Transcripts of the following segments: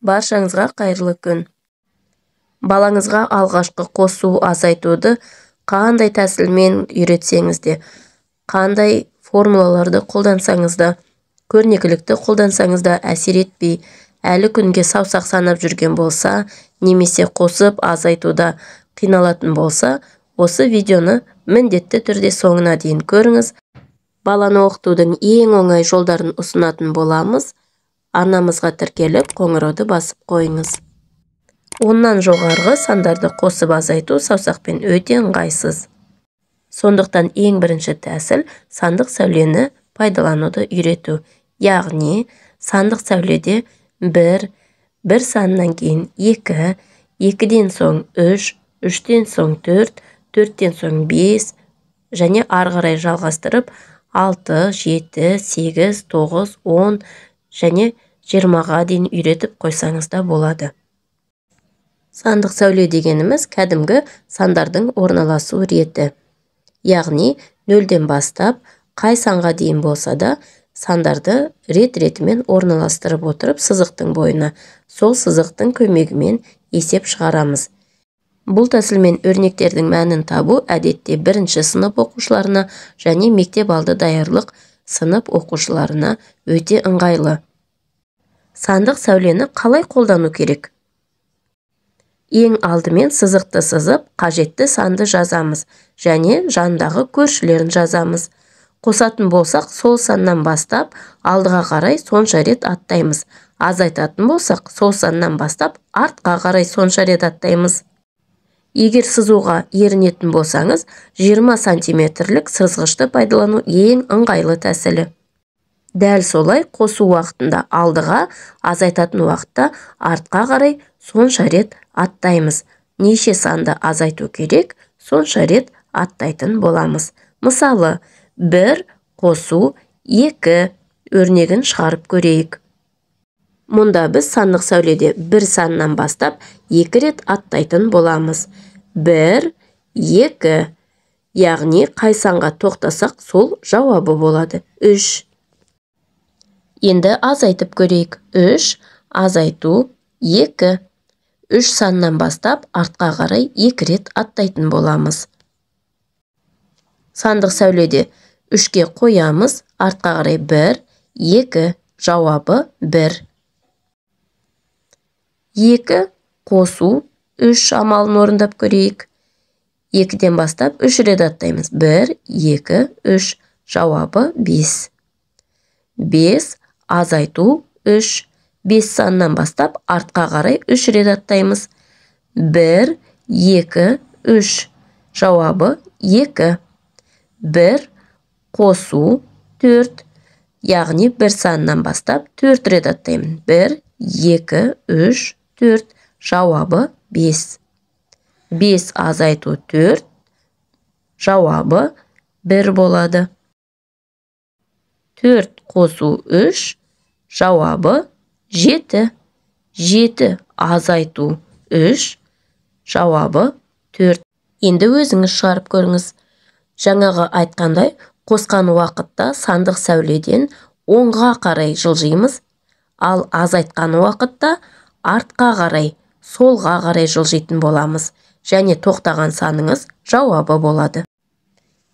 Баршаңызға қайырлы күн. Балаңызға алғашқы қосу азайтуды қандай тәсілмен үйретсеңіз де, қандай формулаларды қолдансаңыз да, көрнекілікті қолдансаңыз да әсер етпей, әлі күнге саусақ санап жүрген болса, немесе қосып азайтуда қиналатын болса, осы видеоны міндетті түрде соңына дейін көріңіз. Баланы оқытудың ең оңай жолдарын ұсынатын боламыз. Арнамызға тіркеліп, қоңырауды басып қойыңыз. Оннан жоғарғы сандарды қосып азайту саусақпен өте ыңғайсыз. Сондықтан ең бірінші тәсіл сандық сәулені пайдалануды үйрету. Яғни, сандық сәуледе 1, 1 санынан кейін 2, 2-ден соң 3, 3-тен соң 4, 4-тен соң 5, және ары қарай жалғастырып 6, 7, 8, 9, 10 және 20-ға дейін үйретіп қойсаңыз да болады. Сандық сәуле дегеніміз кәдімгі сандардың орналасу реті. Яғни, 0-ден бастап, қай санға дейін болса да, сандарды рет-ретімен орналастырып отырып сызықтың бойына, сол сызықтың көмегімен есеп шығарамыз. Бұл тәсілмен өрнектердің мәнін табу әдетте 1-ші сынып оқушыларына және мектеп алды даярлық сынып оқушыларына өте ыңғайлы. Сандық сәулені қалай қолдану керек? Ең алдымен сызықты сызып, қажетті санды жазамыз және жандағы көршілерін жазамыз. Қосатын болсақ, сол саннан бастап, алдыға қарай сонша рет аттаймыз. Азайтатын болсақ, сол саннан бастап, артқа қарай сонша рет аттаймыз. Егер сызуға ерінетін болсаңыз, 20 сантиметрлік сызғышты пайдалану ең ыңғайлы тәсілі. Дәл солай қосу уақытында алдыға, азайтатын уақытта артқа қарай сонша рет аттаймыз. Неше санды азайту керек, сонша рет аттайтын боламыз. Мысалы, 1 қосу 2 өрнегін шығарып көрейік. Мұнда біз сандық сәуледе 1 саннан бастап 2 рет аттайтын боламыз. 1, 2, яғни қай санға тоқтасақ, сол жауабы болады. 3. Енді азайтып көрейік. 3, азайту 2. 3 саннан бастап, артқа қарай 2 рет аттайтын боламыз. Сандық сәуледе 3-ке қоямыз, артқа қарай 1, 2, жауабы 1. 2 қосу 3 амалын орындап көрейік. 2-ден бастап 3 рет аттаймыз. 1, 2, 3, жауабы 5. 5 азайту 3. 5 саннан бастап, артқа қарай 3 рет аттаймыз. 1, 2, 3, жауабы 2. 1 қосу 4. Яғни 1 саннан бастап 4 рет аттаймын. 1, 2, 3, 4, жауабы 5. 5 азайту 4, жауабы 1 болады. 4 қосу 3, жауабы 7. 7 азайту 3, жауабы 4. Енді өзіңіз шығарып көріңіз. Жаңағы айтқандай, қосқан уақытта сандық сәуледен оңға қарай жылжимыз, ал азайтқан уақытта артқа қарай, солға қарай жылжитын боламыз. Және тоқтаған саныңыз жауабы болады.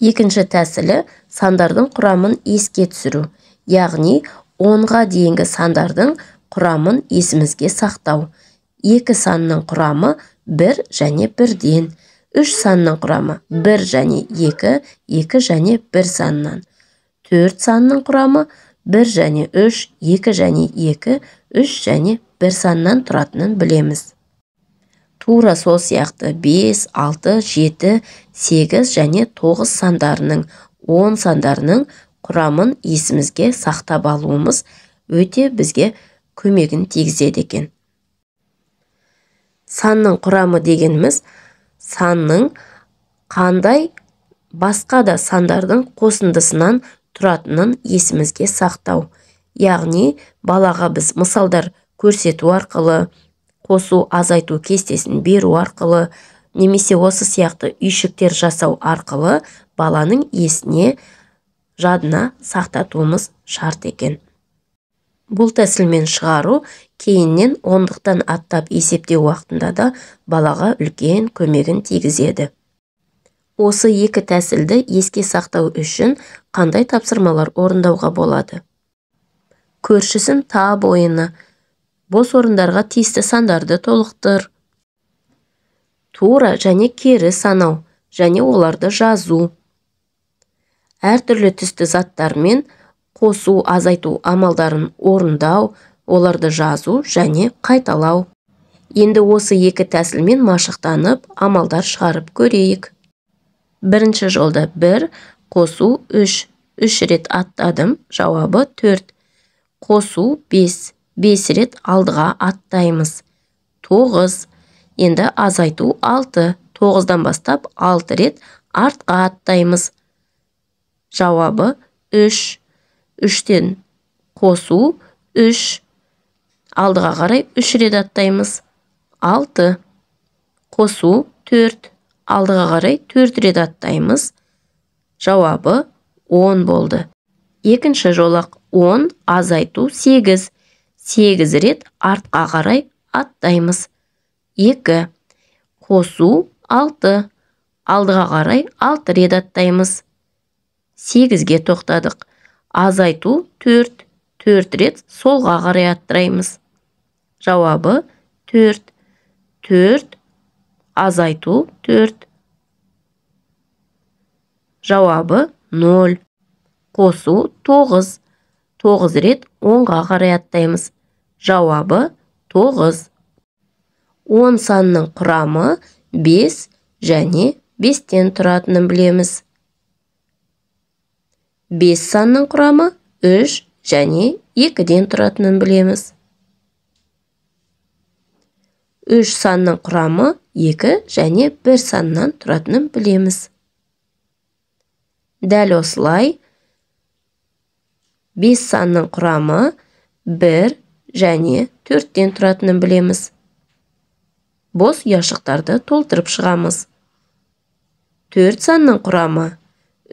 Екінші тәсілі сандардың құрамын еске түсіру. Яғни, 10-ға дейінгі сандардың құрамын есімізге сақтау. 2 санның құрамы 1 және 1-ден. 3 санның құрамы 1 және 2, 2 және 1 саннан. 4 санның құрамы 1 және 3, 2 және 2, 3 және 1 саннан тұратынын білеміз. Тура сол сияқты 5, 6, 7, 8 және 9 сандарының, 10 сандарының құрамын есімізге сақтап алуымыз өте бізге көмегін тигізеді екен. Санның құрамы дегеніміз, санның қандай басқа да сандардың қосындысынан тұратынын есімізге сақтау. Яғни, балаға біз мысалдар көрсету арқылы, қосу азайту кестесін беру арқылы, немесе осы сияқты үйшіктер жасау арқылы баланың есіне, жадына сақтатуымыз шарт екен. Бұл тәсілмен шығару кейіннен ондықтан аттап есептеу уақытында да балаға үлкен көмегін тигізеді. Осы екі тәсілді еске сақтау үшін қандай тапсырмалар орындауға болады? Көршісін тап ойыны, бос орындарға тиісті сандарды толықтыр. Тура және кері санау және оларды жазу. Әртүрлі түсті заттармен қосу, азайту амалдарын орындау, оларды жазу және қайталау. Енді осы екі тәсілмен машықтанып, амалдар шығарып көрейік. Бірінші жолда 1, қосу 3. 3 рет аттадым, жауабы 4. Қосу 5. 5 рет алдыға аттаймыз. 9. Енді азайту 6. 9-дан бастап 6 рет артқа аттаймыз. Жауабы 3. 3-тен қосу 3. Алдыға қарай 3 рет аттаймыз. 6. Қосу 4. Алдыға қарай 4 рет аттаймыз. Жауабы 10 болды. Екінші жолақ 10, азайту 8. 8 рет артқа қарай аттаймыз. 2. Қосу 6. Алдыға қарай 6 рет аттаймыз. 8-ге тоқтадық. Азайту 4. 4 рет солға қарай аттыраймыз. Жауабы 4. 4. Азайту 4. Жауабы 0. Қосу 9. 9 рет оңға қарай аттаймыз. Жауабы 9. 10 санының құрамы 5 және 5-тен тұратынын білеміз. 5 санның құрамы 3 және 2-ден тұратынын білеміз. 3 санның құрамы 2 және 1 саннан тұратынын білеміз. Дәл осылай 5 санның құрамы 1 және 4-тен тұратынын білеміз. Бос ұяшықтарды толтырып шығамыз. 4 санның құрамы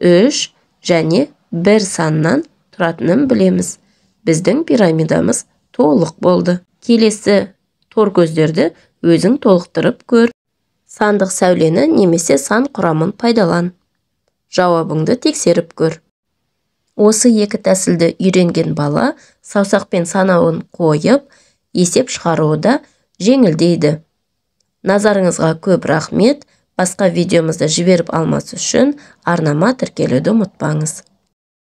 3 және 1 саннан тұратынын білеміз. Біздің пирамидамыз толық болды. Келесі тор көздерді өзің толықтырып көр. Сандық сәулені немесе сан құрамын пайдалан. Жауабыңды тексеріп көр. Осы екі тәсілді үйренген бала саусақпен санауын қойып, есеп шығаруы жеңілдейді. Назарыңызға көп рахмет. Басқа видеомызды жіберіп алмас үшін арнама тіркелуді ұмытпаңыз.